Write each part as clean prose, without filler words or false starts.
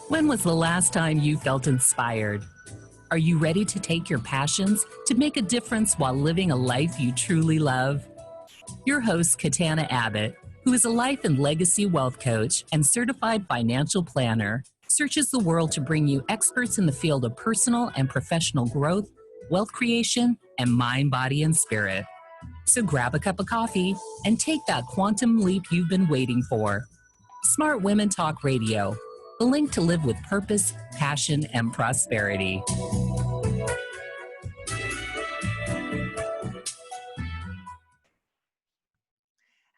When was the last time you felt inspired? Are you ready to take your passions to make a difference while living a life you truly love? Your host, Katana Abbott, who is a life and legacy wealth coach and certified financial planner, searches the world to bring you experts in the field of personal and professional growth, wealth creation, and mind, body, and spirit. So grab a cup of coffee and take that quantum leap you've been waiting for. Smart Women Talk Radio, the link to live with purpose, passion, and prosperity.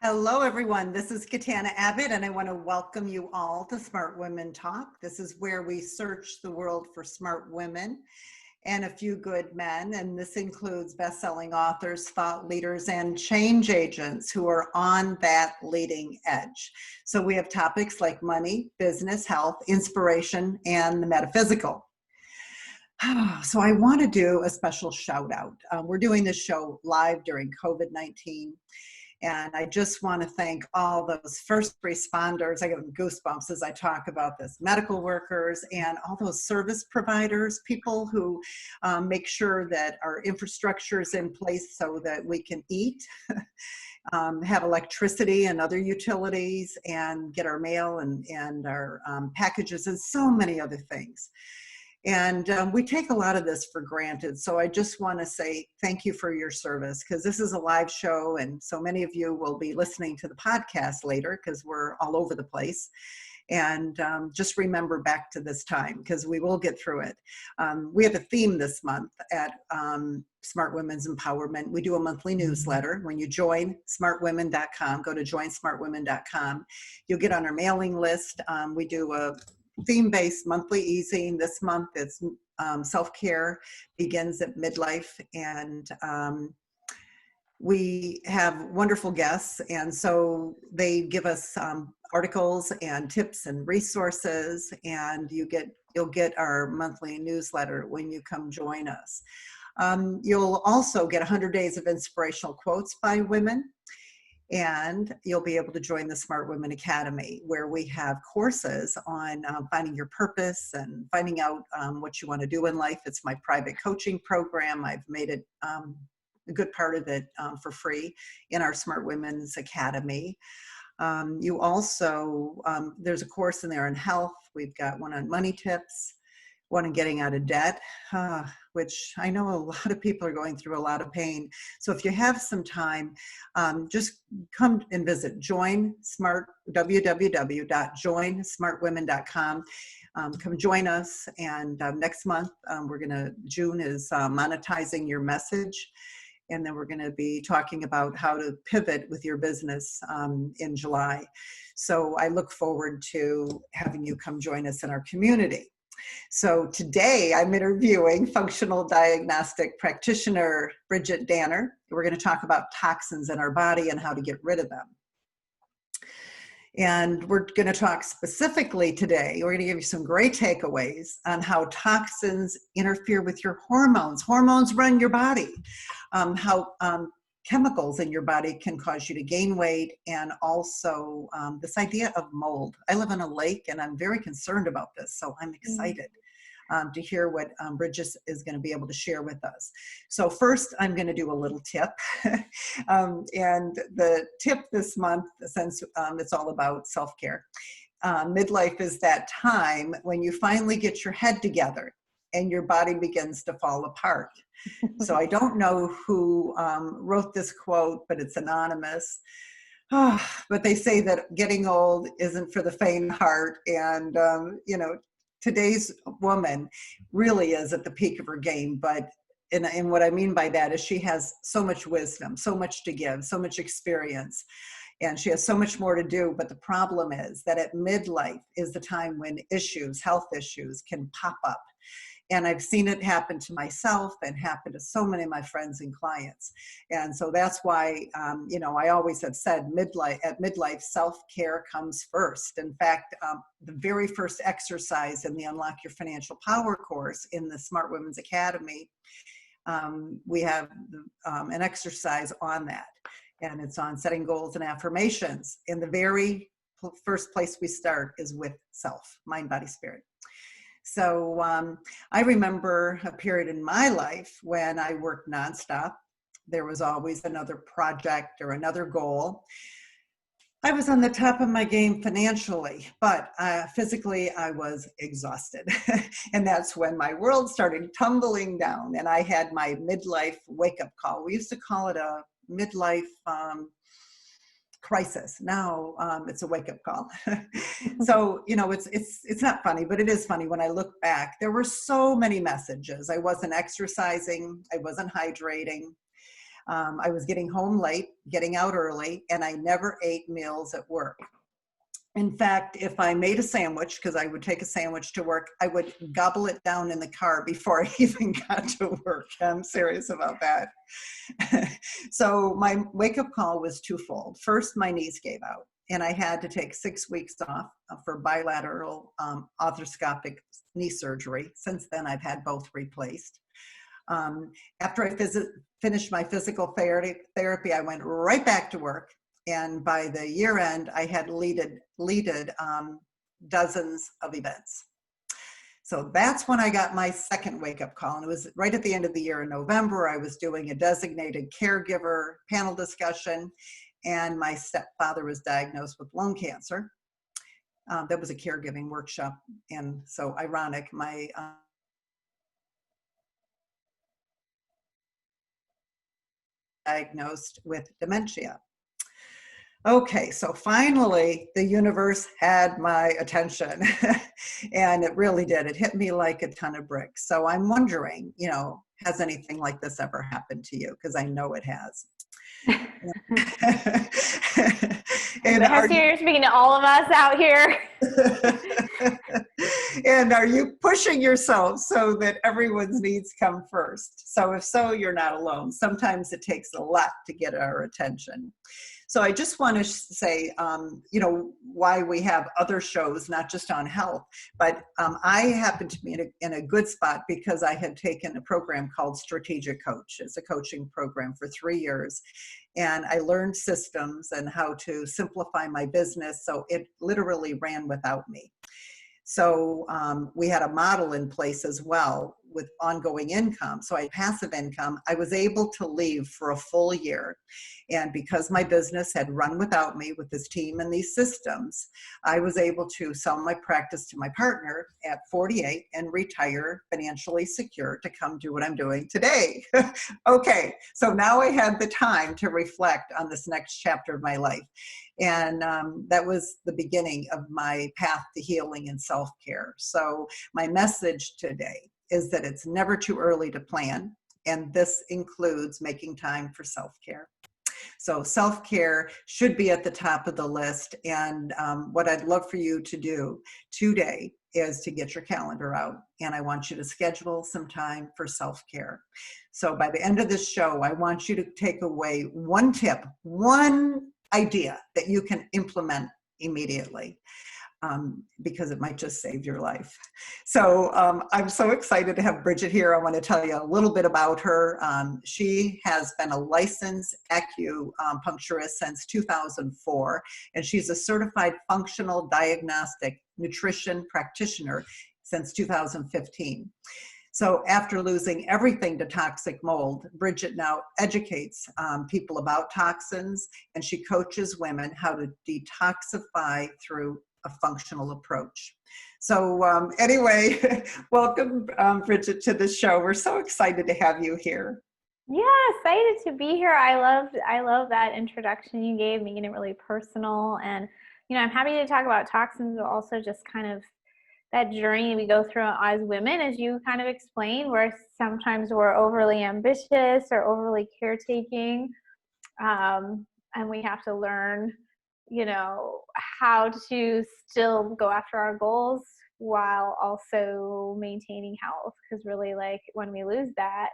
Hello, everyone. This is Katana Abbott, and I want to welcome you all to Smart Women Talk. This is where we search the world for smart women and a few good men, and this includes best-selling authors, thought leaders, and change agents who are on that leading edge. So we have topics like money, business, health, inspiration, and the metaphysical. So I want to do a special shout out. We're doing this show live during COVID-19. And I just want to thank all those first responders. I get goosebumps as I talk about this. Medical workers and all those service providers, people who make sure that our infrastructure is in place so that we can eat, have electricity and other utilities, and get our mail and our packages and so many other things. And we take a lot of this for granted. So I just want to say thank you for your service, because this is a live show. And so many of you will be listening to the podcast later because we're all over the place. And just remember back to this time, because we will get through it. We have a theme this month at Smart Women's Empowerment. We do a monthly newsletter. When you join smartwomen.com, go to joinsmartwomen.com. You'll get on our mailing list. We do a theme-based monthly easing. This month it's self-care begins at midlife, and we have wonderful guests, and so they give us articles and tips and resources, and you'll get our monthly newsletter when you come join us. You'll also get 100 days of inspirational quotes by women. And you'll be able to join the Smart Women Academy, where we have courses on finding your purpose and finding out what you want to do in life. It's my private coaching program. I've made it a good part of it for free in our Smart Women's Academy. You also, there's a course in there on health. We've got one on money tips, one on getting out of debt, which I know a lot of people are going through a lot of pain. So if you have some time, just come and visit www.joinsmartwomen.com. Come join us. And next month, June is monetizing your message. And then we're going to be talking about how to pivot with your business in July. So I look forward to having you come join us in our community. So today I'm interviewing functional diagnostic practitioner Bridgit Danner. We're going to talk about toxins in our body and how to get rid of them. And we're going to talk specifically today, we're going to give you some great takeaways on how toxins interfere with your hormones. Hormones run your body. How chemicals in your body can cause you to gain weight, and also this idea of mold. I live on a lake and I'm very concerned about this, so I'm excited to hear what Bridgit is going to be able to share with us. So first, I'm going to do a little tip. And the tip this month, since it's all about self-care, midlife is that time when you finally get your head together and your body begins to fall apart. So I don't know who wrote this quote, but it's anonymous. But they say that getting old isn't for the faint of heart. And, today's woman really is at the peak of her game. But and what I mean by that is she has so much wisdom, so much to give, so much experience. And she has so much more to do. But the problem is that at midlife is the time when health issues can pop up. And I've seen it happen to myself and happen to so many of my friends and clients. And so that's why, I always have said at midlife, self-care comes first. In fact, the very first exercise in the Unlock Your Financial Power course in the Smart Women's Academy, we have an exercise on that, and it's on setting goals and affirmations. And the very first place we start is with self, mind, body, spirit. So I remember a period in my life when I worked nonstop. There was always another project or another goal. I was on the top of my game financially, but physically I was exhausted. And that's when my world started tumbling down, and I had my midlife wake-up call. We used to call it a midlife crisis. Now it's a wake-up call. So, it's not funny, but it is funny when I look back. There were so many messages. I wasn't exercising. I wasn't hydrating. I was getting home late, getting out early, and I never ate meals at work. In fact, if I made a sandwich, because I would take a sandwich to work, I would gobble it down in the car before I even got to work. I'm serious about that. So my wake-up call was twofold. First, my knees gave out, and I had to take 6 weeks off for bilateral arthroscopic knee surgery. Since then, I've had both replaced. After I finished my physical therapy, I went right back to work. And by the year end, I had leaded dozens of events. So that's when I got my second wake-up call. And it was right at the end of the year in November. I was doing a designated caregiver panel discussion, and my stepfather was diagnosed with lung cancer. That was a caregiving workshop. And so ironic, my diagnosed with dementia. Okay, so finally the universe had my attention. And it really did. It hit me like a ton of bricks. So I'm wondering, has anything like this ever happened to you? Because I know it has. And you're speaking to all of us out here. And are you pushing yourself so that everyone's needs come first? So if so, you're not alone. Sometimes it takes a lot to get our attention. So I just want to say, why we have other shows, not just on health, but I happened to be in a good spot because I had taken a program called Strategic Coach. It's a coaching program for 3 years. And I learned systems and how to simplify my business. So it literally ran without me. So we had a model in place as well with ongoing income. So I had passive income. I was able to leave for a full year. And because my business had run without me with this team and these systems, I was able to sell my practice to my partner at 48 and retire financially secure to come do what I'm doing today. Okay, so now I had the time to reflect on this next chapter of my life. And that was the beginning of my path to healing and self-care. So my message today is that it's never too early to plan. And this includes making time for self-care. So self-care should be at the top of the list. And what I'd love for you to do today is to get your calendar out. And I want you to schedule some time for self-care. So by the end of this show, I want you to take away one tip, one idea that you can implement immediately, because it might just save your life. So I'm so excited to have Bridgit here. I want to tell you a little bit about her. She has been a licensed acupuncturist since 2004, and she's a certified functional diagnostic nutrition practitioner since 2015. So after losing everything to toxic mold, Bridgit now educates people about toxins, and she coaches women how to detoxify through a functional approach. So anyway, welcome Bridgit to the show. We're so excited to have you here. Yeah, excited to be here. I love that introduction you gave, making it really personal. And, I'm happy to talk about toxins, but also just kind of that journey we go through as women, as you kind of explained, where sometimes we're overly ambitious or overly caretaking. And we have to learn, how to still go after our goals while also maintaining health. Because really, when we lose that,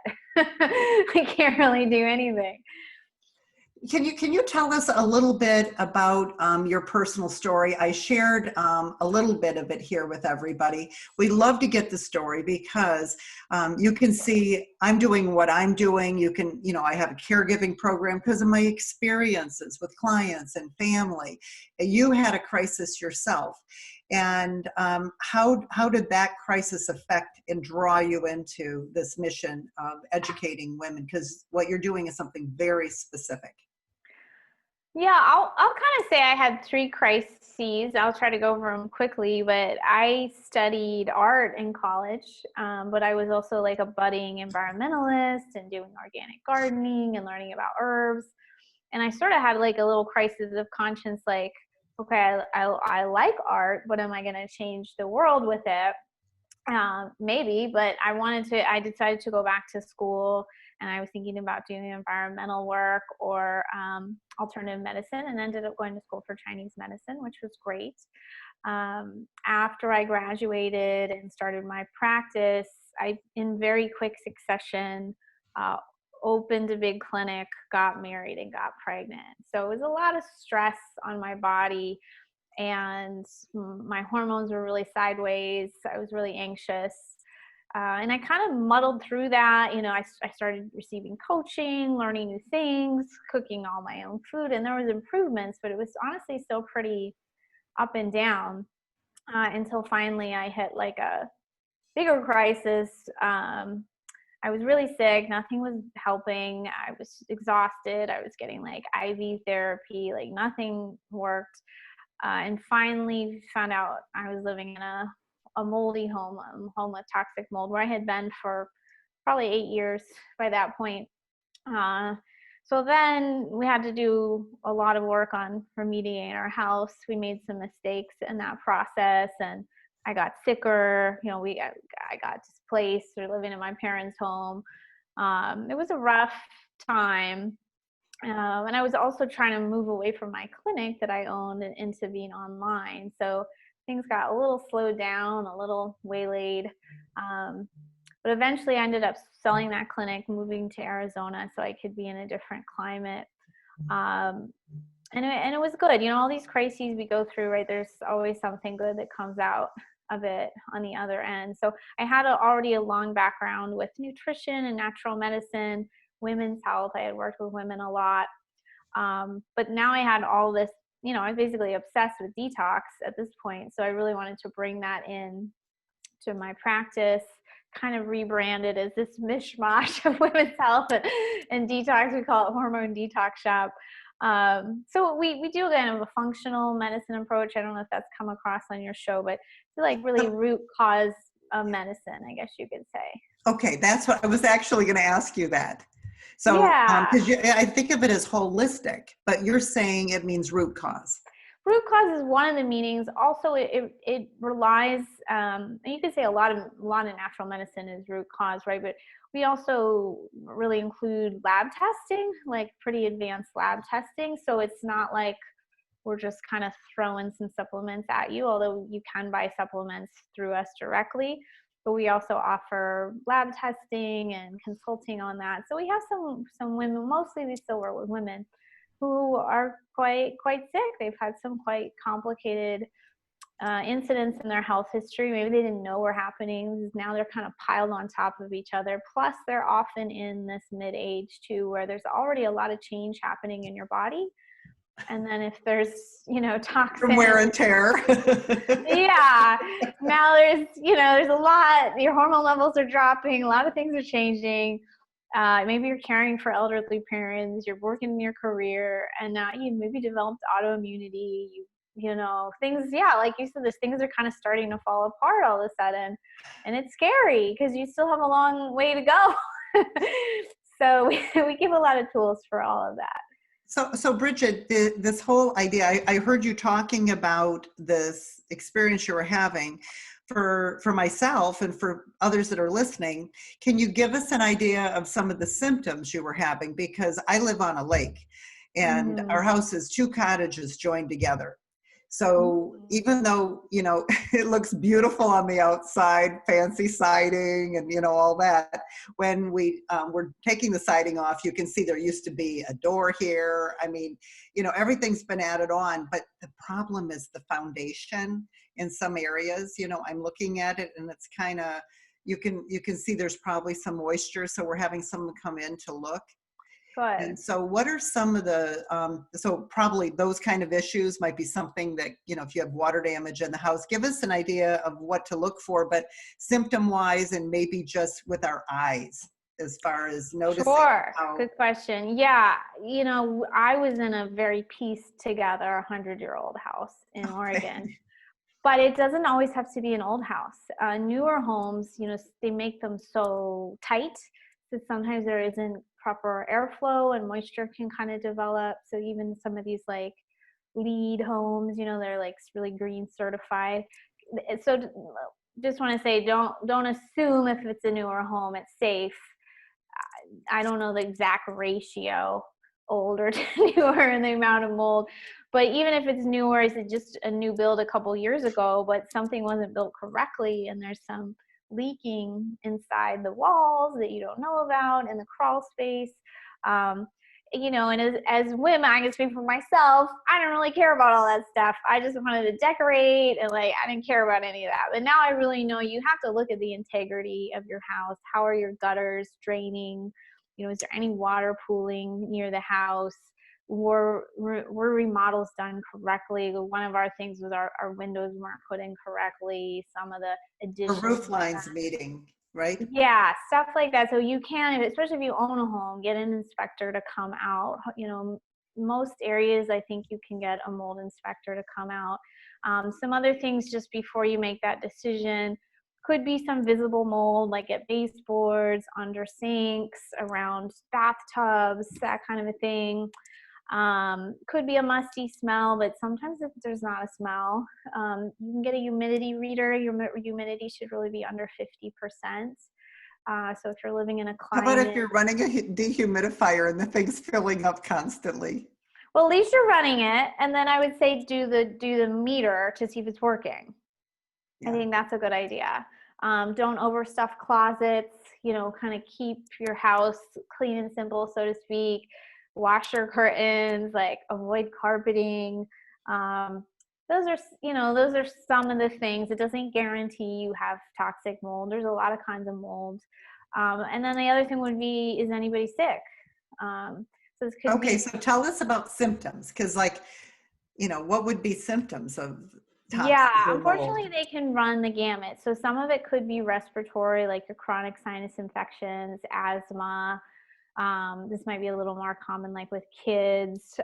we can't really do anything. Can you tell us a little bit about your personal story? I shared a little bit of it here with everybody. We love to get the story because you can see I'm doing what I'm doing. You can, I have a caregiving program because of my experiences with clients and family. You had a crisis yourself. And how did that crisis affect and draw you into this mission of educating women? Because what you're doing is something very specific. Yeah, I'll kind of say I had 3 crises. I'll try to go over them quickly, but I studied art in college, but I was also like a budding environmentalist and doing organic gardening and learning about herbs. And I sort of had like a little crisis of conscience, like, okay, I like art, but am I going to change the world with it? Maybe, but I decided to go back to school, and I was thinking about doing environmental work or alternative medicine, and ended up going to school for Chinese medicine, which was great. After I graduated and started my practice, I, in very quick succession, opened a big clinic, got married, and got pregnant. So it was a lot of stress on my body, and my hormones were really sideways. I was really anxious. And I kind of muddled through that. I started receiving coaching, learning new things, cooking all my own food, and there was improvements, but it was honestly still pretty up and down until finally I hit like a bigger crisis. I was really sick. Nothing was helping. I was exhausted. I was getting like IV therapy, like nothing worked. And finally found out I was living in a moldy home with toxic mold, where I had been for probably 8 years by that point. So then we had to do a lot of work on remediating our house. We made some mistakes in that process, and I got sicker. I got displaced. We're living in my parents' home. It was a rough time. And I was also trying to move away from my clinic that I owned and into being online. So things got a little slowed down, a little waylaid. But eventually I ended up selling that clinic, moving to Arizona so I could be in a different climate. And it was good. All these crises we go through, right? There's always something good that comes out of it on the other end. So I had already a long background with nutrition and natural medicine, women's health. I had worked with women a lot. But now I had all this, I was basically obsessed with detox at this point. So I really wanted to bring that in to my practice, kind of rebranded as this mishmash of women's health and detox. We call it Hormone Detox Shop. So we do kind of a functional medicine approach. I don't know if that's come across on your show, but it's like really root cause of medicine, I guess you could say. Okay, that's what I was actually going to ask you that. So, yeah. I think of it as holistic, but you're saying it means root cause. Root cause is one of the meanings. Also, it relies. You could say a lot of natural medicine is root cause, right? But we also really include lab testing, like pretty advanced lab testing. So it's not like we're just kind of throwing some supplements at you, although you can buy supplements through us directly. But we also offer lab testing and consulting on that. So we have some women, mostly we still work with women, who are quite sick. They've had some quite complicated incidents in their health history. Maybe they didn't know were happening. Now they're kind of piled on top of each other. Plus, they're often in this mid-age too, where there's already a lot of change happening in your body. And then if there's, toxins. From wear and tear. Yeah. Now there's a lot, your hormone levels are dropping, a lot of things are changing. Maybe you're caring for elderly parents, you're working in your career, and now you maybe developed autoimmunity, things, like you said, things are kind of starting to fall apart all of a sudden. And it's scary because you still have a long way to go. So we give a lot of tools for all of that. So Bridgit, this whole idea, I heard you talking about this experience you were having. For myself and for others that are listening, can you give us an idea of some of the symptoms you were having? Because I live on a lake and our house is 2 cottages joined together. So even though, you know, it looks beautiful on the outside, fancy siding and, you know, all that, when we're taking the siding off, you can see there used to be a door here. I mean, you know, everything's been added on, but the problem is the foundation in some areas. You know, I'm looking at it and it's kind of, you can see there's probably some moisture. So we're having someone come in to look. Good. And so what are some of the, so probably those kind of issues might be something that, you know, if you have water damage in the house, give us an idea of what to look for, but symptom wise and maybe just with our eyes as far as noticing. Sure. How, Good question. Yeah. You know, I was in a very pieced together 100-year-old house in Oregon, but it doesn't always have to be an old house. Newer homes, you know, they make them so tight that sometimes there isn't proper airflow and moisture can kind of develop. So even some of these like LEED homes, you know, they're like really green certified. So just want to say, don't assume if it's a newer home, it's safe. I don't know the exact ratio, older to newer, and the amount of mold. But even if it's newer, is it just a new build a couple years ago, but something wasn't built correctly and there's some leaking inside the walls that you don't know about in the crawl space. You know, and as women, I can speak for myself, I don't really care about all that stuff. I just wanted to decorate and like, I didn't care about any of that. But now I really know you have to look at the integrity of your house. How are your gutters draining? You know, is there any water pooling near the house? Were remodels done correctly? One of our things was our windows weren't put in correctly. Some of the additions. the roof lines meeting, right? Yeah, stuff like that. So you can, especially if you own a home, get an inspector to come out. You know, most areas, I think you can get a mold inspector to come out. Some other things just before you make that decision could be some visible mold, like at baseboards, under sinks, around bathtubs, that kind of a thing. Could be a musty smell, but sometimes if there's not a smell, you can get a humidity reader. Your humidity should really be under 50%. So if you're living in a climate. How about if you're running a dehumidifier and the thing's filling up constantly? Well, at least you're running it, and then I would say do the meter to see if it's working. Yeah. I think that's a good idea. Don't overstuff closets. You know, kind of keep your house clean and simple, so to speak. Wash your curtains, like avoid carpeting. Those are some of the things. It doesn't guarantee you have toxic mold. There's a lot of kinds of mold. And then the other thing would be, is anybody sick? So this could okay, so tell us about symptoms, because like, you know, what would be symptoms of toxins? Yeah, unfortunately they can run the gamut. So some of it could be respiratory, like your chronic sinus infections, asthma. This might be a little more common like with kids,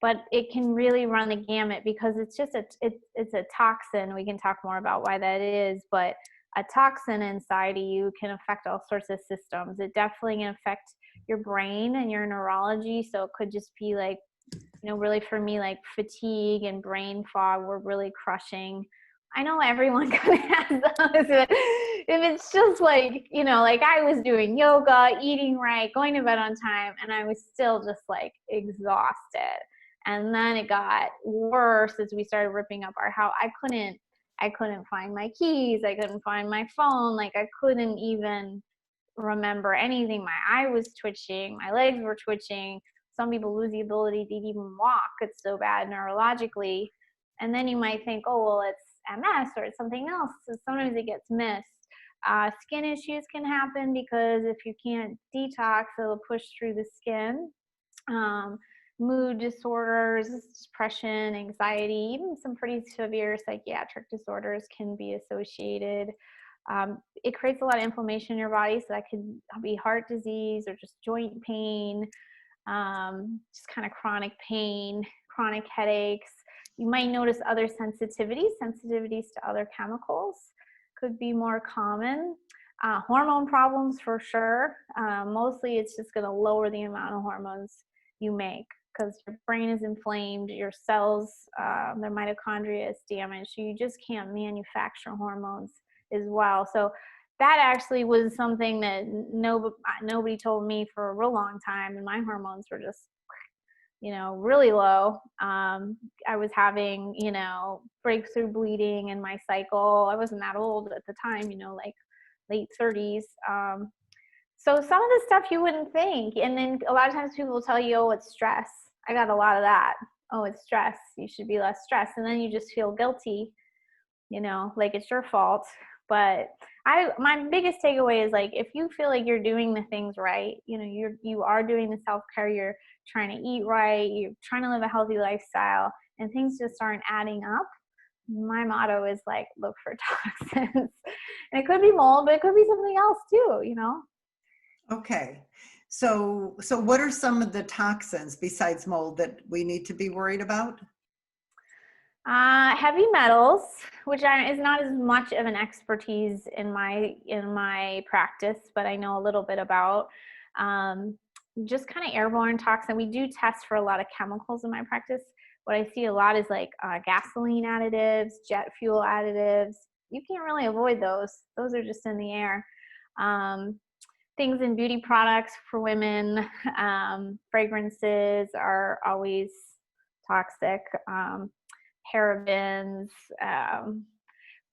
but it can really run the gamut because it's just it's a toxin. We can talk more about why that is, but a toxin inside of you can affect all sorts of systems. It definitely can affect your brain and your neurology. So it could just be like, you know, really for me, like fatigue and brain fog were really crushing. I know everyone kind of has those. If it's just like, you know, like I was doing yoga, eating right, going to bed on time, and I was still just like exhausted. And then it got worse as we started ripping up our house. I couldn't find my keys. I couldn't find my phone. Like I couldn't even remember anything. My eye was twitching. My legs were twitching. Some people lose the ability to even walk. It's so bad neurologically. And then you might think, oh, well, it's MS or it's something else. So sometimes it gets missed. Skin issues can happen because if you can't detox, it'll push through the skin. Mood disorders, depression, anxiety, even some pretty severe psychiatric disorders can be associated. It creates a lot of inflammation in your body, so that could be heart disease or just joint pain, just kind of chronic pain, chronic headaches. You might notice other sensitivities to other chemicals could be more common. Hormone problems for sure. Mostly it's just going to lower the amount of hormones you make because your brain is inflamed, your cells, their mitochondria is damaged, so you just can't manufacture hormones as well. So that actually was something that nobody told me for a real long time, and my hormones were just, really low. I was having, breakthrough bleeding in my cycle. I wasn't that old at the time, like late 30s. So some of the stuff you wouldn't think. And then a lot of times people will tell you, oh, it's stress. I got a lot of that. Oh, it's stress. You should be less stressed. And then you just feel guilty, like it's your fault. But my biggest takeaway is, like, if you feel like you're doing the things right, you are doing the self-care, you're trying to eat right, you're trying to live a healthy lifestyle, and things just aren't adding up, my motto is, like, look for toxins. And it could be mold, but it could be something else too, Okay. So what are some of the toxins besides mold that we need to be worried about? Heavy metals, which is not as much of an expertise in my practice, but I know a little bit about. Just kind of airborne toxin. We do test for a lot of chemicals in my practice. What I see a lot is like gasoline additives, jet fuel additives. You can't really avoid those. Those are just in the air. Things in beauty products for women, fragrances are always toxic. Parabens,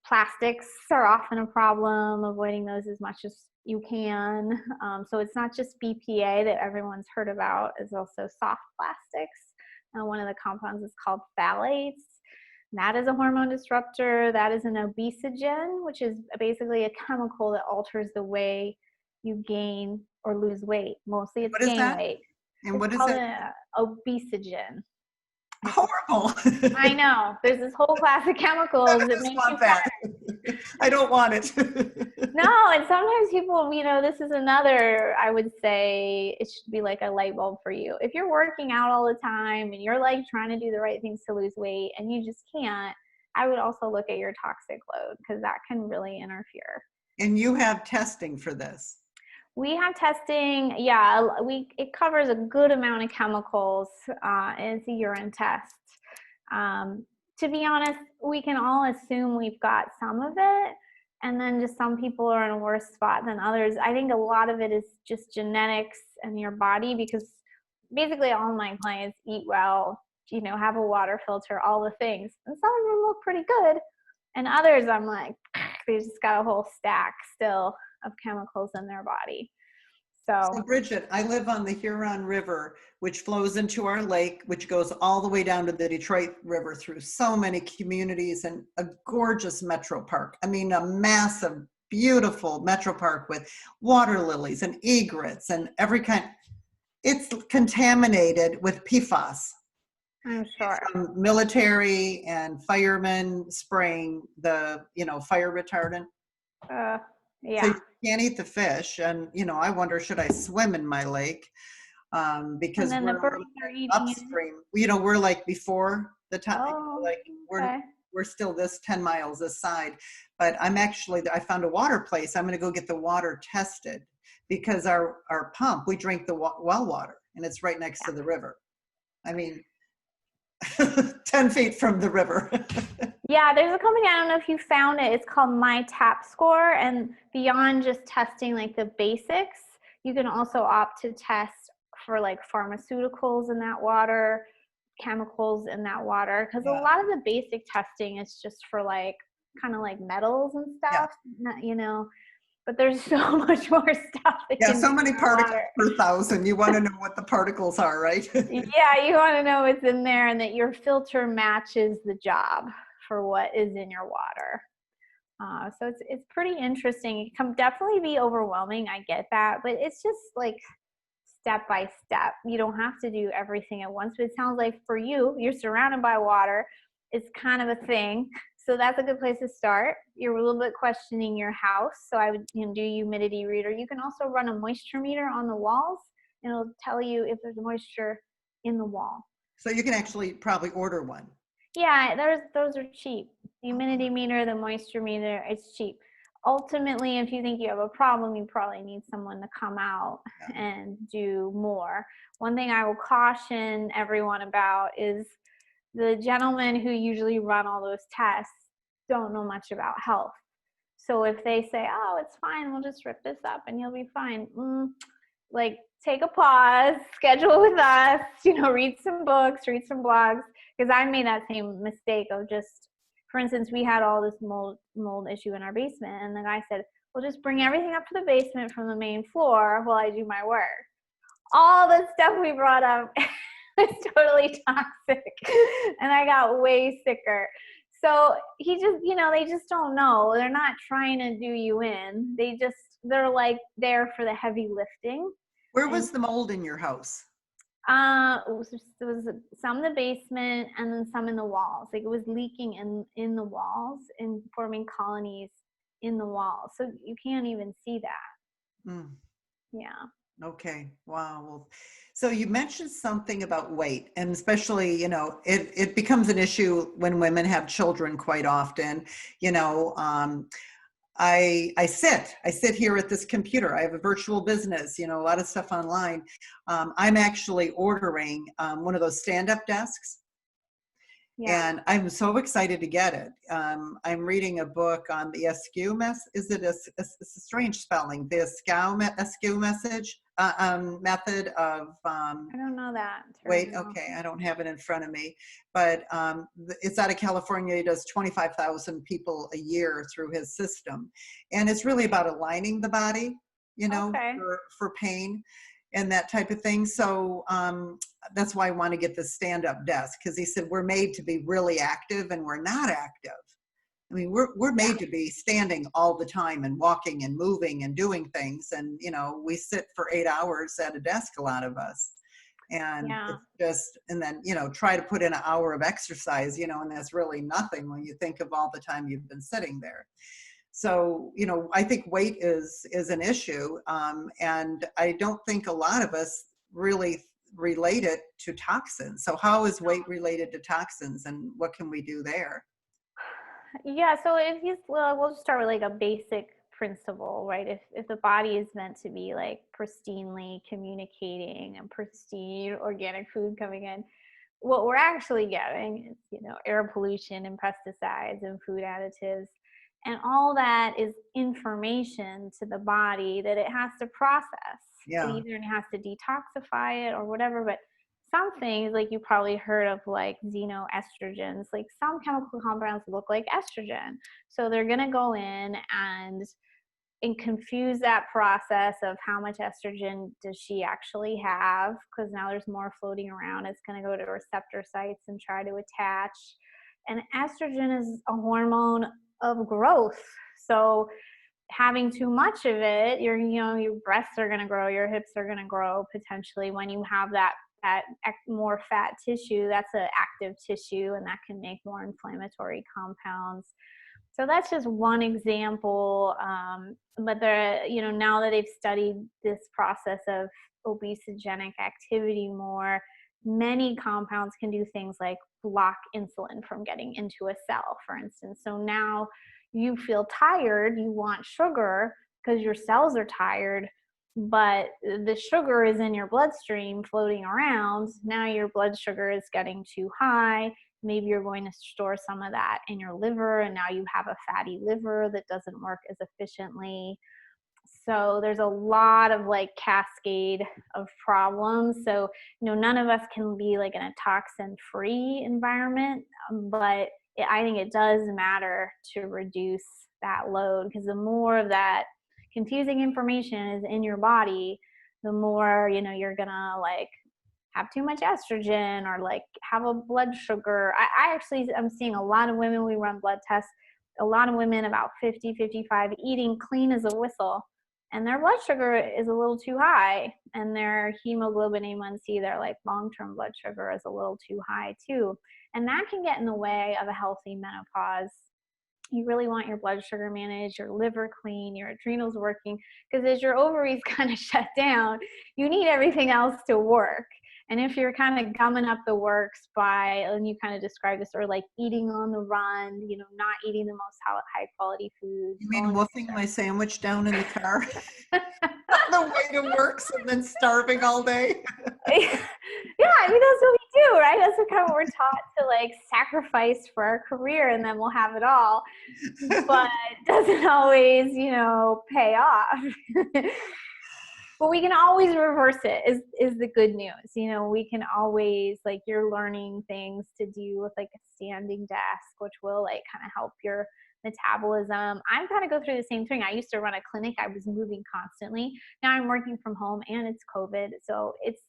plastics are often a problem, avoiding those as much as you can. So it's not just BPA that everyone's heard about, it's also soft plastics. One of the compounds is called phthalates. That is a hormone disruptor. That is an obesogen, which is basically a chemical that alters the way you gain or lose weight. Mostly it's gain weight. And what is it? It's called obesogen. Horrible. I know. There's this whole class of chemicals that make you fat. I don't want it. No, and sometimes people, this is another, I would say it should be like a light bulb for you. If you're working out all the time and you're like trying to do the right things to lose weight and you just can't, I would also look at your toxic load, because that can really interfere. And you have testing for this? We have testing, yeah. It covers a good amount of chemicals, and it's a urine test. To be honest, we can all assume we've got some of it, and then just some people are in a worse spot than others. I think a lot of it is just genetics and your body, because basically all my clients eat well, have a water filter, all the things. And some of them look pretty good, and others I'm like, they just got a whole stack still of chemicals in their body. So Bridgit, I live on the Huron River, which flows into our lake, which goes all the way down to the Detroit River through so many communities, and a gorgeous metro park. I mean, a massive, beautiful metro park with water lilies and egrets and every kind. It's contaminated with PFAS. I'm sure. From military and firemen spraying the, fire retardant. Yeah. So you can't eat the fish, and I wonder, should I swim in my lake? Because and then we're the birds are eating upstream. We're like before the time. Oh, we're still this 10 miles this side, but I found a water place. I'm going to go get the water tested, because our pump, we drink the well water, and it's right next to the river. I mean, 10 feet from the river. Yeah, there's a company, I don't know if you found it, it's called My Tap Score, and beyond just testing like the basics, you can also opt to test for like pharmaceuticals in that water, chemicals in that water, because a lot of the basic testing is just for like kind of like metals and stuff, but there's so much more stuff that so many particles per thousand. You want to know what the particles are, right? Yeah, you want to know what's in there, and that your filter matches the job for what is in your water. So it's pretty interesting. It can definitely be overwhelming. I get that, but it's just like step by step. You don't have to do everything at once, but it sounds like for you, you're surrounded by water. It's kind of a thing. So that's a good place to start. You're a little bit questioning your house. So I would do humidity reader. You can also run a moisture meter on the walls, and it'll tell you if there's moisture in the wall. So you can actually probably order one. Yeah, those are cheap. The humidity meter, the moisture meter, it's cheap. Ultimately, if you think you have a problem, you probably need someone to come out and do more. One thing I will caution everyone about is the gentlemen who usually run all those tests don't know much about health. So if they say, oh, it's fine, we'll just rip this up and you'll be fine. like take a pause, schedule with us, read some books, read some blogs, because I made that same mistake of just, for instance, we had all this mold issue in our basement, and the guy said, well, just bring everything up to the basement from the main floor while I do my work. All the stuff we brought up was totally toxic, and I got way sicker. So he just, they just don't know. They're not trying to do you in. They're like there for the heavy lifting. Where was the mold in your house? It was some in the basement and then some in the walls. Like it was leaking in the walls and forming colonies in the walls. So you can't even see that. Yeah. Okay. Wow. Well, so you mentioned something about weight, and especially, it becomes an issue when women have children quite often. I sit here at this computer. I have a virtual business, a lot of stuff online. I'm actually ordering one of those stand-up desks. Yeah. And I'm so excited to get it. I'm reading a book on the SQ it's a strange spelling, the SQ method of, I don't know that. Wait, okay, I don't have it in front of me, but it's out of California. He does 25,000 people a year through his system. And it's really about aligning the body, for pain and that type of thing. So that's why I want to get this stand-up desk, because he said we're made to be really active and we're not active. I mean, we're made to be standing all the time and walking and moving and doing things. And, we sit for 8 hours at a desk, a lot of us. And it's just, and then, try to put in an hour of exercise, and that's really nothing when you think of all the time you've been sitting there. So, I think weight is an issue. And I don't think a lot of us really relate it to toxins. So how is weight related to toxins, and what can we do there? Yeah, so we'll just start with like a basic principle, right? If the body is meant to be like pristinely communicating and pristine organic food coming in, what we're actually getting is, air pollution and pesticides and food additives. And all that is information to the body that it has to process. Yeah. It either has to detoxify it or whatever, but some things, like you probably heard of, like xenoestrogens, like some chemical compounds look like estrogen. So they're going to go in and confuse that process of how much estrogen does she actually have, because now there's more floating around. It's going to go to receptor sites and try to attach. And estrogen is a hormone of growth. So having too much of it, your breasts are going to grow, your hips are going to grow potentially. When you have that more fat tissue, that's an active tissue, and that can make more inflammatory compounds. So that's just one example. But now that they've studied this process of obesogenic activity more, many compounds can do things like block insulin from getting into a cell, for instance. So now you feel tired, you want sugar because your cells are tired, but the sugar is in your bloodstream floating around. Now your blood sugar is getting too high. Maybe you're going to store some of that in your liver, and now you have a fatty liver that doesn't work as efficiently. So there's a lot of like cascade of problems. So, none of us can be like in a toxin-free environment, but I think it does matter to reduce that load, because the more of that confusing information is in your body, the more, you're gonna like have too much estrogen or like have a blood sugar. I'm seeing a lot of women, we run blood tests, a lot of women about 50, 55 eating clean as a whistle, and their blood sugar is a little too high, and their hemoglobin A1C, their like long-term blood sugar, is a little too high too. And that can get in the way of a healthy menopause. You really want your blood sugar managed, your liver clean, your adrenals working, because as your ovaries kind of shut down, you need everything else to work. And if you're kind of gumming up the works by, and you kind of describe this, or like eating on the run, not eating the most high quality foods. You mean wolfing my sandwich down in the car on the way to work and then starving all day? Yeah, I mean, that's what we do, right? That's what kind of we're taught to like sacrifice for our career, and then we'll have it all. But it doesn't always, pay off. But we can always reverse it is the good news. You know, we can always, like, you're learning things to do with like a standing desk, which will like kind of help your metabolism. I'm kind of go through the same thing. I used to run a clinic. I was moving constantly. Now I'm working from home and it's COVID. So it's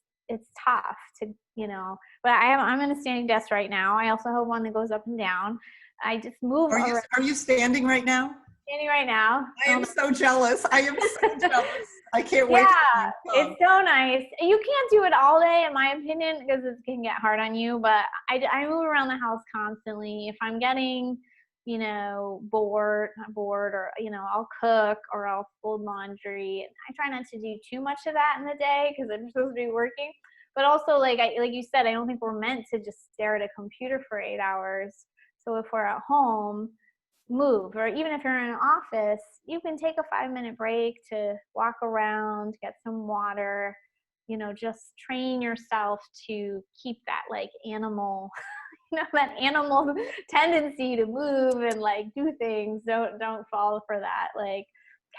tough to, you know, but I'm in a standing desk right now. I also have one that goes up and down. I just move around. Are you standing right now? Standing right now. I am so jealous. I am so jealous. I can't wait. Yeah, it's so nice. You can't do it all day, in my opinion, because it can get hard on you. But I move around the house constantly. If I'm getting, you know, bored, or, you know, I'll cook or I'll fold laundry. I try not to do too much of that in the day because I'm supposed to be working. But also, like you said, I don't think we're meant to just stare at a computer for 8 hours. So if we're at home, move. Or even if you're in an office, you can take a 5-minute break to walk around, get some water, you know, just train yourself to keep that like animal, you know, that animal tendency to move and like do things. Don't fall for that like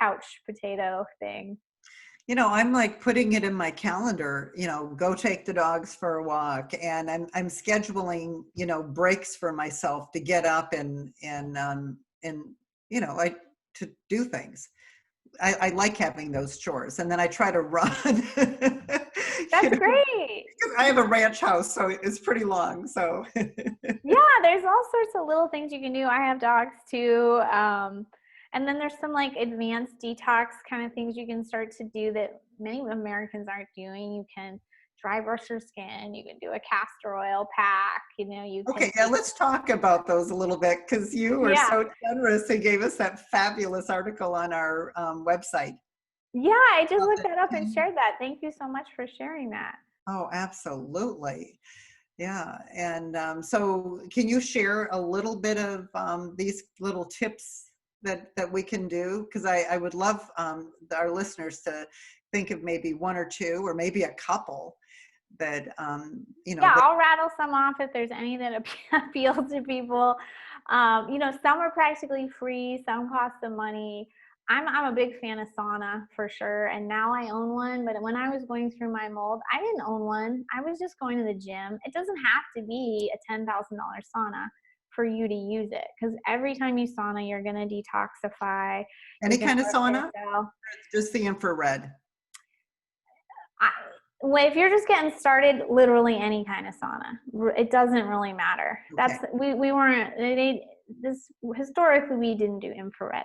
couch potato thing. You know, I'm like putting it in my calendar, you know, go take the dogs for a walk. And I'm scheduling, you know, breaks for myself to get up and you know, to do things. I like having those chores. And then I try to run. That's great. I have a ranch house, so it's pretty long. So yeah, there's all sorts of little things you can do. I have dogs too. And then there's some like advanced detox kind of things you can start to do that many Americans aren't doing. You can dry brush your skin. You can do a castor oil pack. You know, you can. Okay, yeah, let's talk about those a little bit because you were so generous and gave us that fabulous article on our website. Yeah, I just looked that up and shared that. Thank you so much for sharing that. Oh, absolutely. Yeah. And so can you share a little bit of these little tips that we can do? Because I would love our listeners to think of maybe one or two or maybe a couple that, you know. Yeah, I'll rattle some off if there's any that appeal to people. You know, some are practically free, some cost some money. I'm a big fan of sauna for sure. And now I own one, but when I was going through my mold, I didn't own one. I was just going to the gym. It doesn't have to be a $10,000 sauna for you to use it. Because every time you sauna, you're going to detoxify. Any kind of sauna? Just the infrared. Well, if you're just getting started, literally any kind of sauna. It doesn't really matter. Okay. That's we weren't. Historically, we didn't do infrared.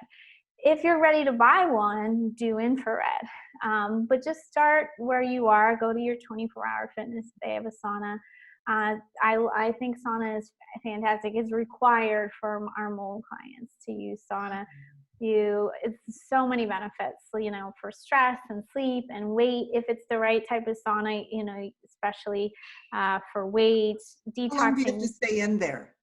If you're ready to buy one, do infrared. But just start where you are. Go to your 24-hour fitness if they have a sauna. I think sauna is fantastic. It's required for our mold clients to use sauna. It's so many benefits, you know, for stress and sleep and weight. If it's the right type of sauna, you know, especially for weight, detoxing. How long do you have to stay in there?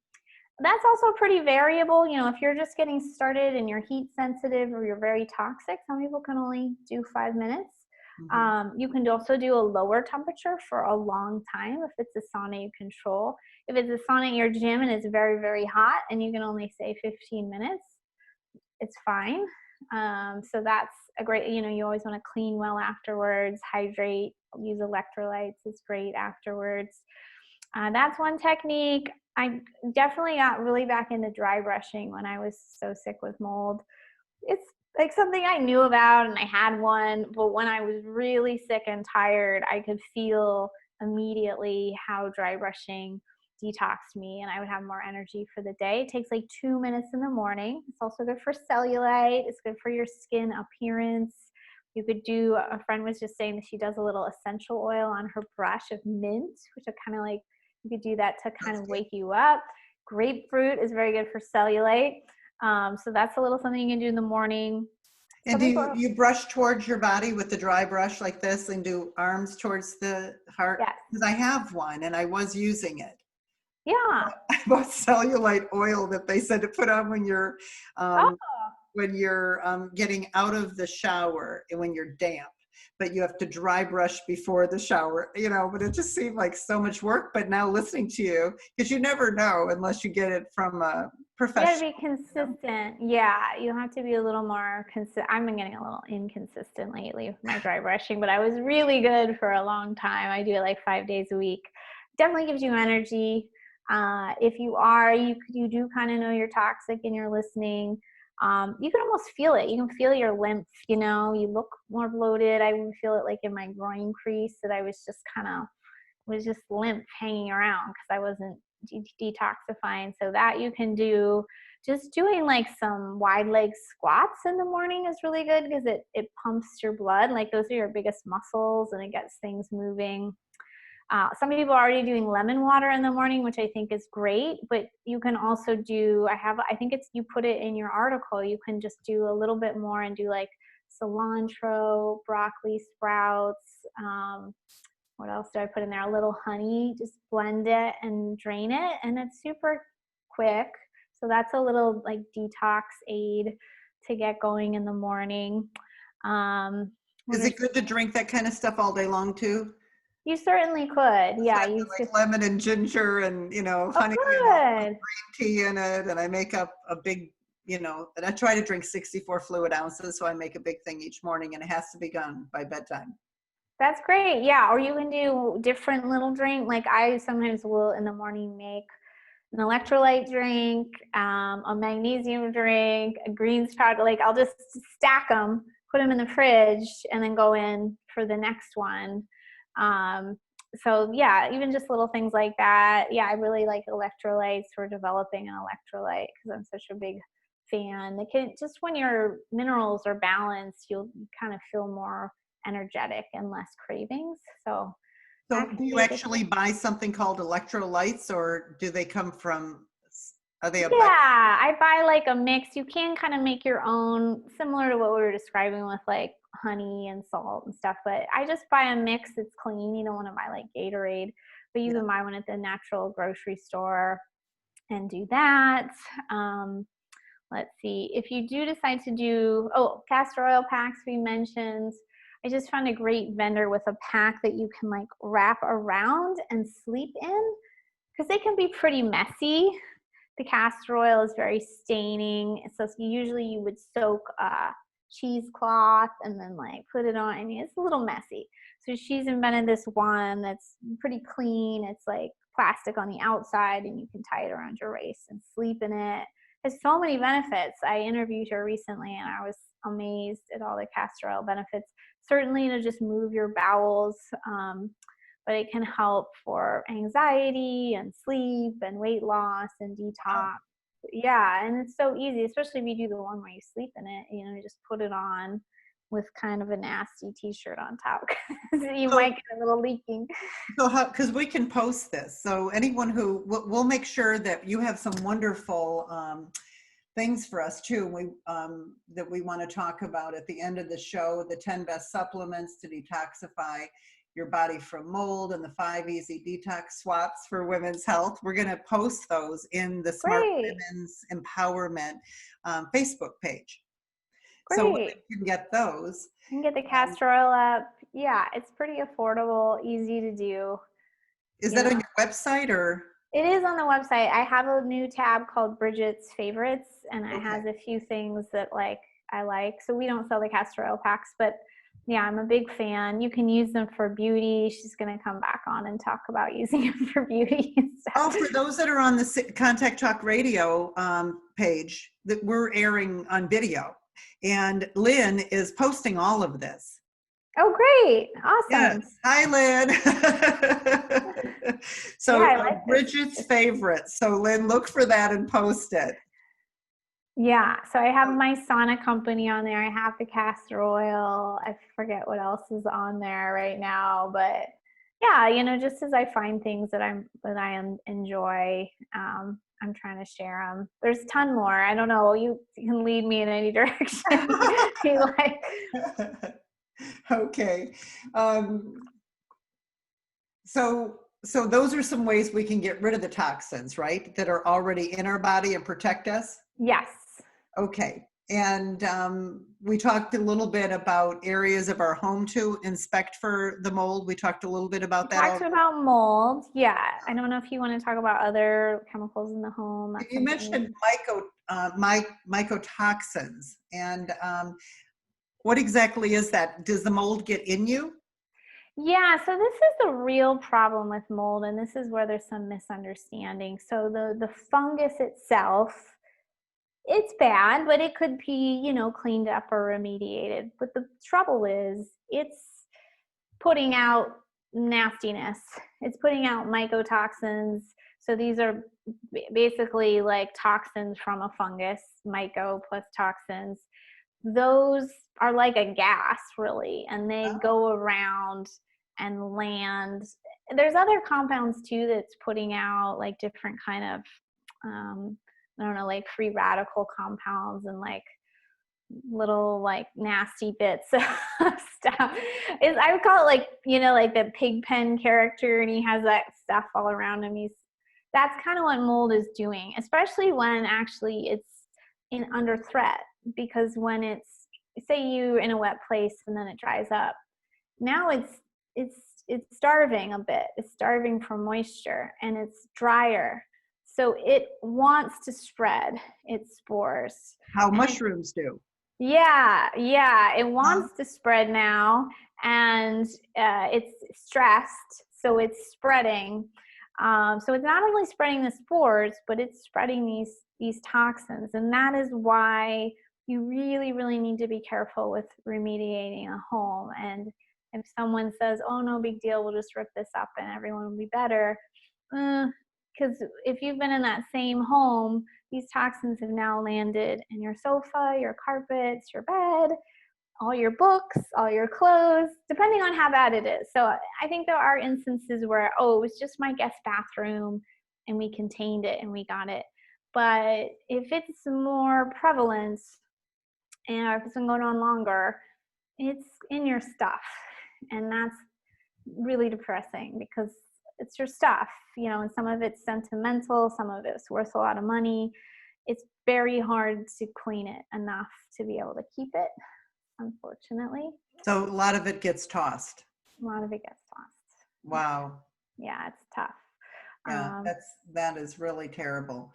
That's also pretty variable. You know, if you're just getting started and you're heat sensitive or you're very toxic, some people can only do 5 minutes. Mm-hmm. You can also do a lower temperature for a long time if it's a sauna you control. If it's a sauna in your gym and it's very, very hot and you can only say 15 minutes, it's fine. So that's a great, you know, you always want to clean well afterwards, hydrate, use electrolytes. It's great afterwards. That's one technique. I definitely got really back into dry brushing when I was so sick with mold. It's like something I knew about and I had one, but when I was really sick and tired, I could feel immediately how dry brushing detoxed me and I would have more energy for the day. It takes like 2 minutes in the morning. It's also good for cellulite. It's good for your skin appearance. You could do, a friend was just saying that she does a little essential oil on her brush of mint, which are kind of like, you could do that to kind of wake you up. Grapefruit is very good for cellulite. So that's a little something you can do in the morning. And do you brush towards your body with the dry brush like this and do arms towards the heart? Yes. Because I have one and I was using it. Yeah. I bought cellulite oil that they said to put on when you're getting out of the shower and when you're damp. but you have to dry brush before the shower, you know, but it just seemed like so much work. But now listening to you, because you never know unless you get it from a professional. You gotta be consistent. Yeah, you have to be a little more consistent. I've been getting a little inconsistent lately with my dry brushing, but I was really good for a long time. I do it like 5 days a week. Definitely gives you energy. If you do kind of know you're toxic and you're listening, you can almost feel it. You can feel your lymph, you know, you look more bloated. I would feel it like in my groin crease that I was just lymph hanging around because I wasn't detoxifying. So that you can do. Just doing like some wide leg squats in the morning is really good because it pumps your blood. Like those are your biggest muscles and it gets things moving. Some people are already doing lemon water in the morning, which I think is great, but you can also do, you put it in your article, you can just do a little bit more and do like cilantro, broccoli sprouts. What else do I put in there? A little honey, just blend it and drain it. And it's super quick. So that's a little like detox aid to get going in the morning. Is it good to drink that kind of stuff all day long too? You certainly could. Yeah. Like lemon and ginger and, you know, honey, green tea in it. And I make up a big, you know, and I try to drink 64 fluid ounces. So I make a big thing each morning and it has to be gone by bedtime. That's great. Yeah. Or you can do different little drink. Like I sometimes will in the morning make an electrolyte drink, a magnesium drink, a greens powder. Like I'll just stack them, put them in the fridge and then go in for the next one. So yeah, even just little things like that. Yeah, I really like electrolytes. We're developing an electrolyte because I'm such a big fan. Just when your minerals are balanced, you'll kind of feel more energetic and less cravings. So do you actually buy something called electrolytes or do they come from, are they I buy like a mix. You can kind of make your own, similar to what we were describing with like honey and salt and stuff, but I just buy a mix that's clean. You don't want to buy like Gatorade, but you can buy one at the natural grocery store and do that. Let's see, if you do decide to do, castor oil packs we mentioned. I just found a great vendor with a pack that you can like wrap around and sleep in because they can be pretty messy. The castor oil is very staining. So usually you would soak cheesecloth and then like put it on. I mean, it's a little messy. So she's invented this one that's pretty clean. It's like plastic on the outside and you can tie it around your waist and sleep in it. It has so many benefits. I interviewed her recently and I was amazed at all the castor oil benefits. Certainly to just move your bowels, but it can help for anxiety and sleep and weight loss and detox. Yeah, and it's so easy, especially if you do the one where you sleep in it, you know, you just put it on with kind of a nasty t-shirt on top. So you might get a little leaking. So because we can post this. So anyone who, we'll make sure that you have some wonderful things for us too. That we want to talk about at the end of the show, the 10 best supplements to detoxify your body from mold and the 5 easy detox swaps for women's health. We're going to post those in the Smart Women's Empowerment Facebook page. Great. So women can get those. You can get the castor oil up. Yeah, it's pretty affordable, easy to do. Is that on your website or? It is on the website. I have a new tab called Bridgit's Favorites, and it has a few things that I like. So we don't sell the castor oil packs, but yeah, I'm a big fan. You can use them for beauty. She's going to come back on and talk about using them for beauty and stuff. Oh, for those that are on the Contact Talk Radio page that we're airing on video. And Lynn is posting all of this. Oh, great. Awesome. Yes. Hi, Lynn. So like Bridgit's Favorites. So Lynn, look for that and post it. Yeah, so I have my sauna company on there. I have the castor oil. I forget what else is on there right now, but yeah, you know, just as I find things that I enjoy, I'm trying to share them. There's a ton more. I don't know. You can lead me in any direction you like. Okay. So those are some ways we can get rid of the toxins, right? That are already in our body and protect us? Yes. Okay. And we talked a little bit about areas of our home to inspect for the mold. We talked a little bit about that. Talked about mold. Yeah. I don't know if you want to talk about other chemicals in the home. You mentioned mycotoxins. And what exactly is that? Does the mold get in you? Yeah, so this is the real problem with mold, and this is where there's some misunderstanding. So the fungus itself, it's bad, but it could be, you know, cleaned up or remediated. But the trouble is, it's putting out nastiness. It's putting out mycotoxins. So these are basically like toxins from a fungus, myco plus toxins. Those are like a gas, really, and they go around and land. There's other compounds too that's putting out like different kind of I don't know, like free radical compounds and like little like nasty bits of stuff. I would call it like, you know, like the pig pen character, and he has that stuff all around him. That's kind of what mold is doing, especially when actually it's under threat. Because when it's, say you're in a wet place and then it dries up, now it's starving a bit. It's starving for moisture and it's drier. So it wants to spread its spores. How mushrooms do. Yeah, it wants to spread now, and it's stressed, so it's spreading. So it's not only spreading the spores, but it's spreading these toxins, and that is why you really, really need to be careful with remediating a home. And if someone says, "Oh, no big deal, we'll just rip this up and everyone will be better," because if you've been in that same home, these toxins have now landed in your sofa, your carpets, your bed, all your books, all your clothes, depending on how bad it is. So I think there are instances where, oh, it was just my guest bathroom and we contained it and we got it. But if it's more prevalent and if it's been going on longer, it's in your stuff. And that's really depressing because it's your stuff, you know, and some of it's sentimental, some of it's worth a lot of money. It's very hard to clean it enough to be able to keep it, unfortunately. So a lot of it gets tossed. A lot of it gets tossed. Wow. Yeah, it's tough. Yeah, that is really terrible.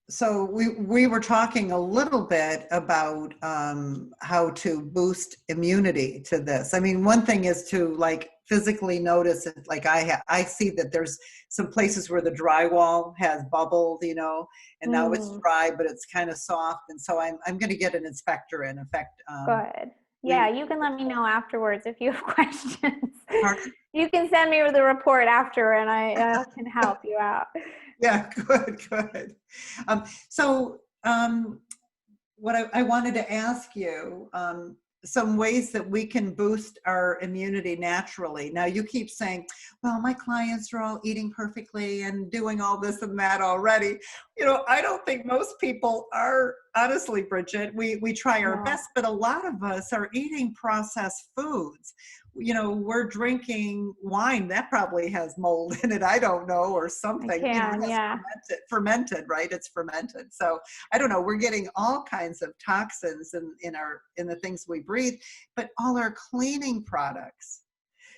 So we were talking a little bit about how to boost immunity to this. I mean, one thing is to like physically notice it. Like I see that there's some places where the drywall has bubbled, you know, and now it's dry, but it's kind of soft. And so I'm going to get an inspector in effect. Good. Yeah, you can let me know afterwards if you have questions. Pardon? You can send me the report after and I can help you out. Yeah, good. So what I wanted to ask you, some ways that we can boost our immunity naturally. Now you keep saying, well, my clients are all eating perfectly and doing all this and that already. You know, I don't think most people are, honestly, Bridgit. We try our best, but a lot of us are eating processed foods. You know, we're drinking wine that probably has mold in it. I don't know, or something. Fermented, right? It's fermented. So I don't know. We're getting all kinds of toxins in the things we breathe, but all our cleaning products.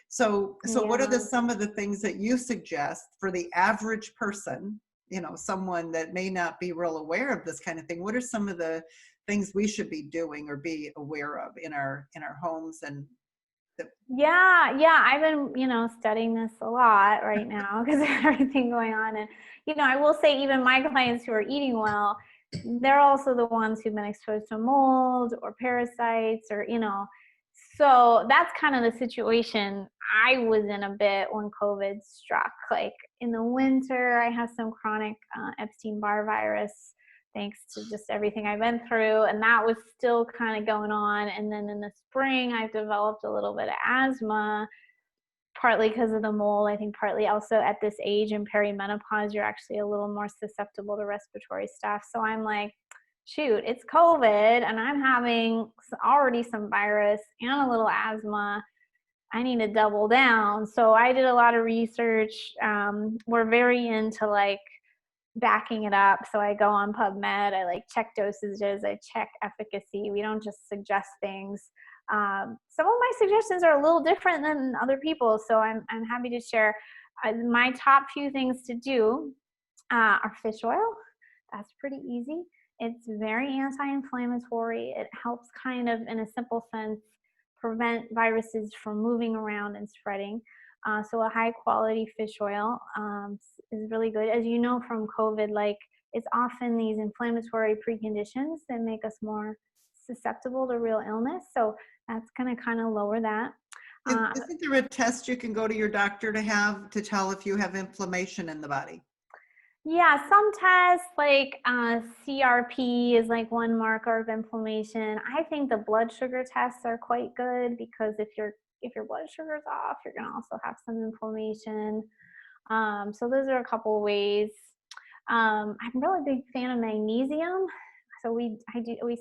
So what are some of the things that you suggest for the average person? You know, someone that may not be real aware of this kind of thing. What are some of the things we should be doing or be aware of in our homes and I've been, you know, studying this a lot right now because of everything going on. And, you know, I will say even my clients who are eating well, they're also the ones who've been exposed to mold or parasites or, you know, so that's kind of the situation I was in a bit when COVID struck. Like in the winter, I have some chronic Epstein-Barr virus, thanks to just everything I went through. And that was still kind of going on. And then in the spring, I've developed a little bit of asthma, partly because of the mold. I think partly also at this age in perimenopause, you're actually a little more susceptible to respiratory stuff. So I'm like, shoot, it's COVID and I'm having already some virus and a little asthma. I need to double down. So I did a lot of research. We're very into like backing it up. So I go on PubMed, I like check dosages, I check efficacy. We don't just suggest things. Some of my suggestions are a little different than other people, so I'm happy to share. My top few things to do are fish oil. That's pretty easy. It's very anti-inflammatory. It helps kind of, in a simple sense, prevent viruses from moving around and spreading. So a high quality fish oil is really good. As you know from COVID, like it's often these inflammatory preconditions that make us more susceptible to real illness. So that's going to kind of lower that. Isn't there a test you can go to your doctor to have to tell if you have inflammation in the body? Yeah, some tests like CRP is like one marker of inflammation. I think the blood sugar tests are quite good because if your blood sugar's off, you're gonna also have some inflammation. So those are a couple of ways. I'm a really big fan of magnesium. So we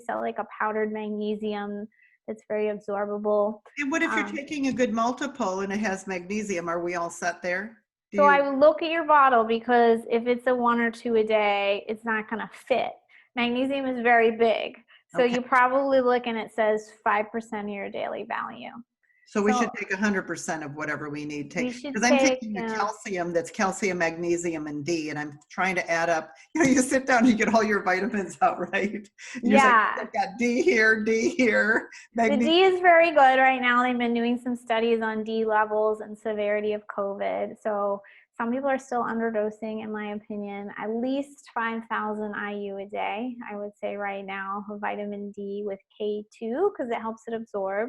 sell like a powdered magnesium that's very absorbable. And what if you're taking a good multiple and it has magnesium? Are we all set there? So I would look at your bottle, because if it's a 1 or 2 a day, it's not going to fit. Magnesium is very big. So you probably look and it says 5% of your daily value. So we should take 100% of whatever we need to take. Because I'm take, taking the calcium, that's calcium, magnesium, and D, and I'm trying to add up. You know, you sit down and you get all your vitamins out, right? You're yeah. I've got D here, D here. The D is very good right now. They've been doing some studies on D levels and severity of COVID. So some people are still underdosing, in my opinion. At least 5,000 IU a day, I would say right now, of vitamin D with K2, because it helps it absorb.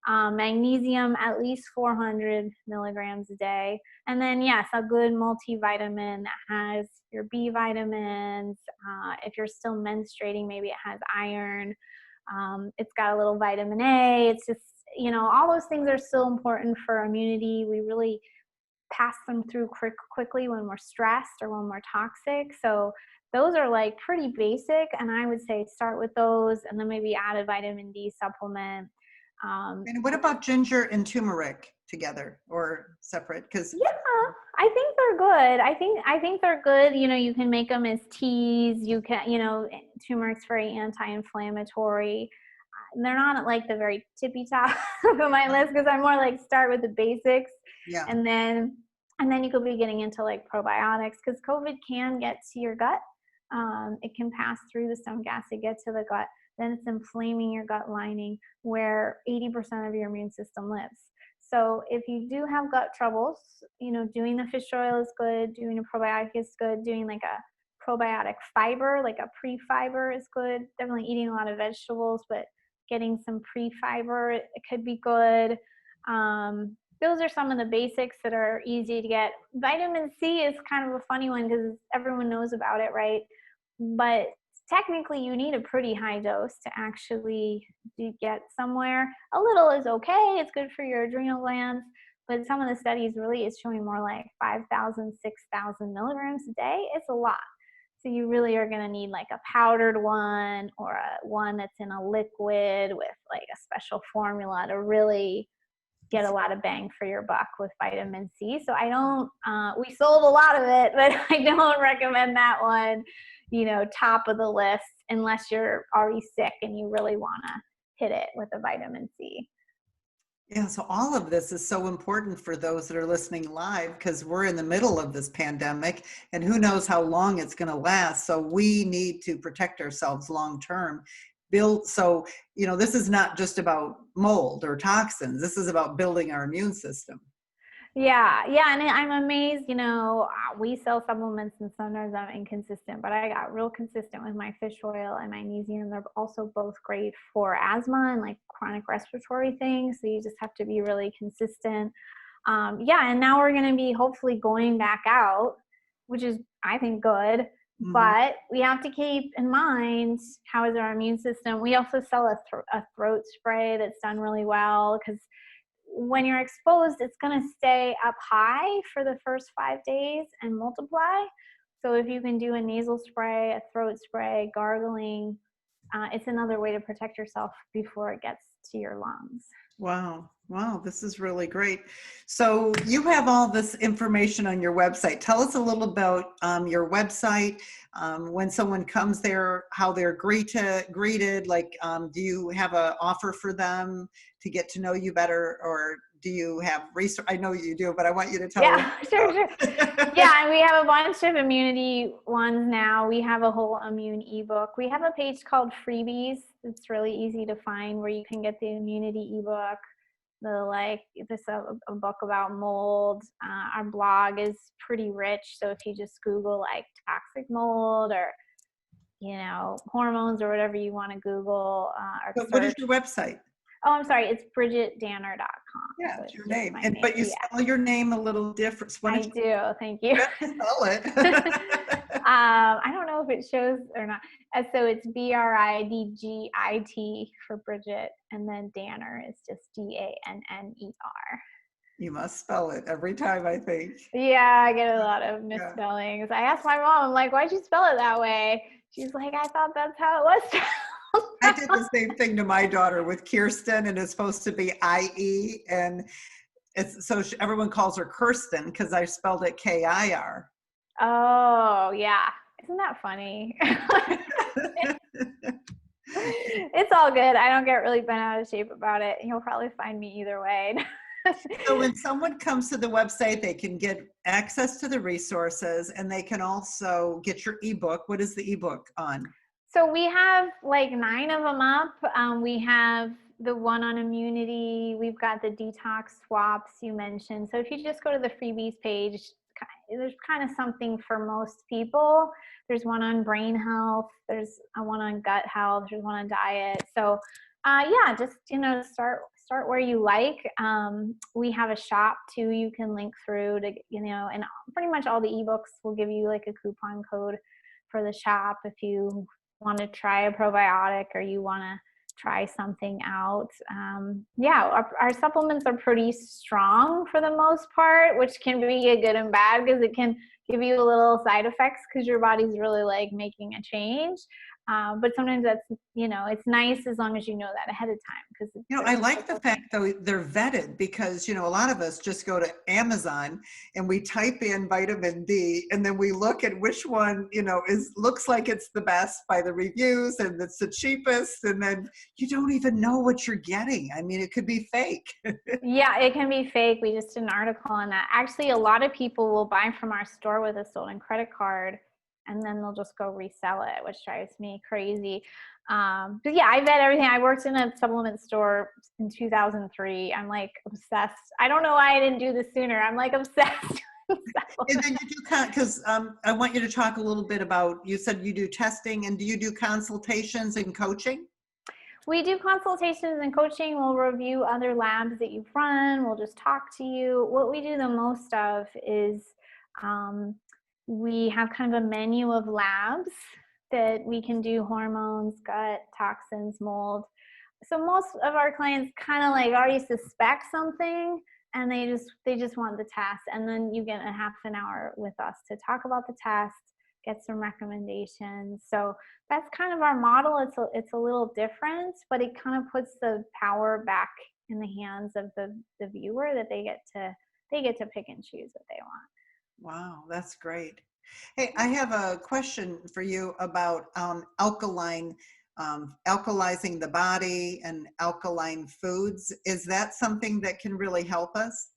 Magnesium, at least 400 milligrams a day. And then, yes, a good multivitamin that has your B vitamins. If you're still menstruating, maybe it has iron. It's got a little vitamin A. It's just, you know, all those things are still important for immunity. We really pass them through quickly when we're stressed or when we're toxic. So those are like pretty basic. And I would say start with those and then maybe add a vitamin D supplement. And what about ginger and turmeric together or separate? Because yeah, I think they're good. I think they're good. You know, you can make them as teas. You can, you know, turmeric's very anti-inflammatory. They're not at like the very tippy top of my list, because I'm more like start with the basics. Yeah. And then you could be getting into like probiotics, because COVID can get to your gut. It can pass through the stomach acid, get to the gut. Then it's inflaming your gut lining where 80% of your immune system lives. So if you do have gut troubles, you know, doing the fish oil is good, doing a probiotic is good, doing like a probiotic fiber, like a pre-fiber is good. Definitely eating a lot of vegetables, but getting some pre-fiber, it could be good. Those are some of the basics that are easy to get. Vitamin C is kind of a funny one because everyone knows about it, right? But technically you need a pretty high dose to actually get somewhere. A little is okay. It's good for your adrenal glands. But some of the studies really is showing more like 5,000, 6,000 milligrams a day. It's a lot. So you really are going to need like a powdered one or one that's in a liquid with like a special formula to really get a lot of bang for your buck with vitamin C. So I don't, we sold a lot of it, but I don't recommend that one, you know, top of the list unless you're already sick and you really want to hit it with a vitamin C. Yeah, so all of this is so important for those that are listening live, because we're in the middle of this pandemic and who knows how long it's going to last. So we need to protect ourselves long term. So, you know, this is not just about mold or toxins. This is about building our immune system. Yeah, and I'm amazed, you know, we sell supplements and sometimes I'm inconsistent, but I got real consistent with my fish oil and magnesium. They're also both great for asthma and like chronic respiratory things. So you just have to be really consistent. Yeah, and now we're going to be hopefully going back out, which is, I think, good. Mm-hmm. But we have to keep in mind, how is our immune system? We also sell a throat spray that's done really well, because when you're exposed, it's going to stay up high for the first 5 days and multiply. So if you can do a nasal spray, a throat spray, gargling, it's another way to protect yourself before it gets to your lungs. Wow. Wow. This is really great. So you have all this information on your website. Tell us a little about your website. When someone comes there, how they're greeted. Like, do you have an offer for them to get to know you better, or do you have research? I know you do, but I want you to tell Yeah, sure. Yeah, and we have a bunch of immunity ones now. We have a whole immune ebook. We have a page called Freebies. It's really easy to find where you can get the immunity ebook. There's a book about mold. Our blog is pretty rich. So if you just Google like toxic mold or, hormones or whatever you want to Google. But what is your website? Oh, I'm sorry. It's BridgitDanner.com. Yeah, So it's your name. Name. But you spell your name a little different. I do. Thank you. Spell it. I don't know if it shows or not. So it's Bridgit for Bridget, and then Danner is just Danner. You must spell it every time, I think. Yeah, I get a lot of misspellings. I asked my mom, I'm like, why'd you spell it that way? She's like, I thought that's how it was. I did the same thing to my daughter with Kirsten, and it's supposed to be IE, and everyone calls her Kirsten because I spelled it KIR. Oh, yeah. Isn't that funny? It's all good. I don't get really bent out of shape about it. You'll probably find me either way. So when someone comes to the website, they can get access to the resources, and they can also get your ebook. What is the ebook on? So we have like 9 of them up. We have the one on immunity. We've got the detox swaps you mentioned. So if you just go to the freebies page, there's kind of something for most people. There's one on brain health. There's one on gut health. There's one on diet. So just, start where you like. We have a shop too you can link through to, and pretty much all the ebooks will give you like a coupon code for the shop if you want to try a probiotic or you want to try something out. Our supplements are pretty strong for the most part, which can be a good and bad because it can give you a little side effects because your body's really like making a change. But sometimes that's, it's nice as long as you know that ahead of time. Because I like the fact though they're vetted because, a lot of us just go to Amazon and we type in vitamin D and then we look at which one, looks like it's the best by the reviews and it's the cheapest. And then you don't even know what you're getting. I mean, it could be fake. Yeah, it can be fake. We just did an article on that. Actually, a lot of people will buy from our store with a stolen credit card, and then they'll just go resell it, which drives me crazy. But yeah, I vet everything. I worked in a supplement store in 2003. I'm like obsessed. I don't know why I didn't do this sooner. I'm like obsessed. And then you do, because I want you to talk a little bit about, you said you do testing, and do you do consultations and coaching? We do consultations and coaching. We'll review other labs that you've run. We'll just talk to you. What we do the most of is we have kind of a menu of labs that we can do: hormones, gut, toxins, mold. So most of our clients kind of like already suspect something and they just want the test. And then you get a half an hour with us to talk about the test, get some recommendations. So that's kind of our model. It's a little different, but it kind of puts the power back in the hands of the viewer, that they get to pick and choose what they want. Wow, that's great. Hey, I have a question for you about alkalizing the body and alkaline foods. Is that something that can really help us?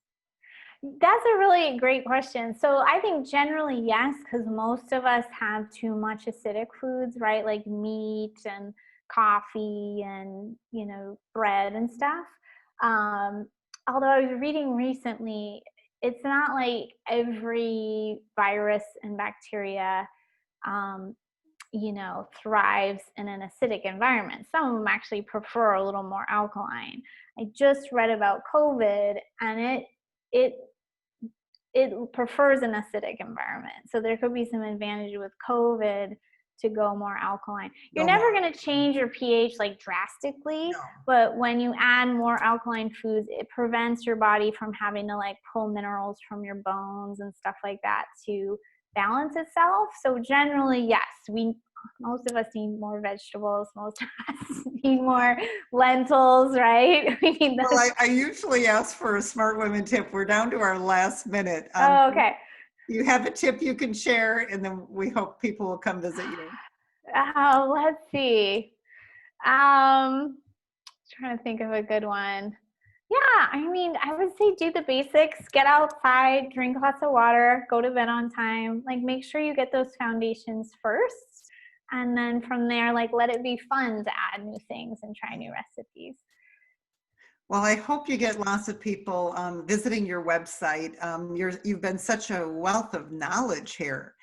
That's a really great question. So I think generally yes, because most of us have too much acidic foods, right? Like meat and coffee and, bread and stuff. Although I was reading recently, it's not like every virus and bacteria, thrives in an acidic environment. Some of them actually prefer a little more alkaline. I just read about COVID, and it prefers an acidic environment. So there could be some advantage with COVID to go more alkaline. You're never going to change your pH like drastically, but when you add more alkaline foods, it prevents your body from having to like pull minerals from your bones and stuff like that to balance itself. So generally, yes, most of us need more vegetables. Most of us need more lentils, right? We need those. Well, I usually ask for a Smart Women tip. We're down to our last minute. Oh, okay. You have a tip you can share, and then we hope people will come visit you. Oh, let's see. Trying to think of a good one. Yeah, I mean, I would say do the basics, get outside, drink lots of water, go to bed on time, like make sure you get those foundations first. And then from there, like let it be fun to add new things and try new recipes. Well, I hope you get lots of people visiting your website. You've been such a wealth of knowledge here.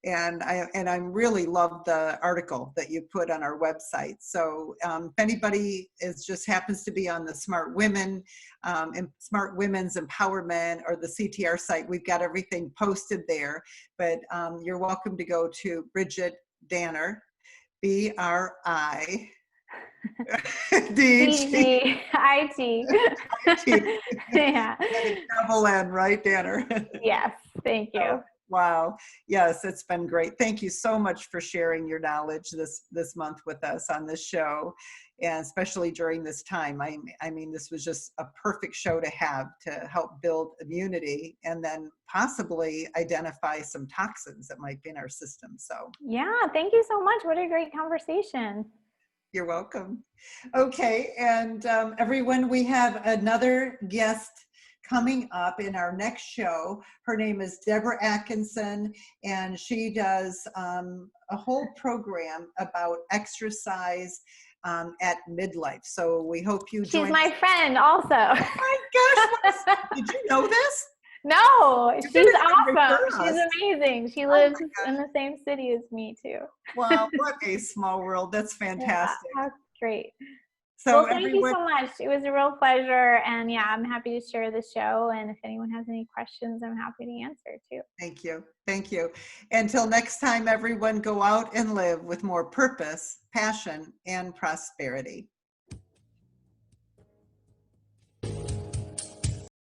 And I really love the article that you put on our website. So if anybody just happens to be on the Smart Women and Smart Women's Empowerment or the CTR site, we've got everything posted there. But you're welcome to go to Bridgit Danner, B-R-I-D-G-I-T. Yeah. Double N, right, Danner? Yes, thank you. Wow. Yes, it's been great. Thank you so much for sharing your knowledge this month with us on this show, and especially during this time. I mean, this was just a perfect show to have to help build immunity and then possibly identify some toxins that might be in our system. So yeah, thank you so much. What a great conversation. You're welcome. Okay, and everyone, we have another guest coming up in our next show. Her name is Deborah Atkinson, and she does a whole program about exercise at midlife. So we hope you join. She's my friend also. Oh my gosh, did you know this? No, she's awesome. She's us. amazing. She lives in the same city as me too. Wow, what a small world. That's fantastic. Yeah, that's great. So well, thank you so much. It was a real pleasure. And yeah, I'm happy to share the show. And if anyone has any questions, I'm happy to answer too. Thank you. Thank you. Until next time, everyone, go out and live with more purpose, passion, and prosperity.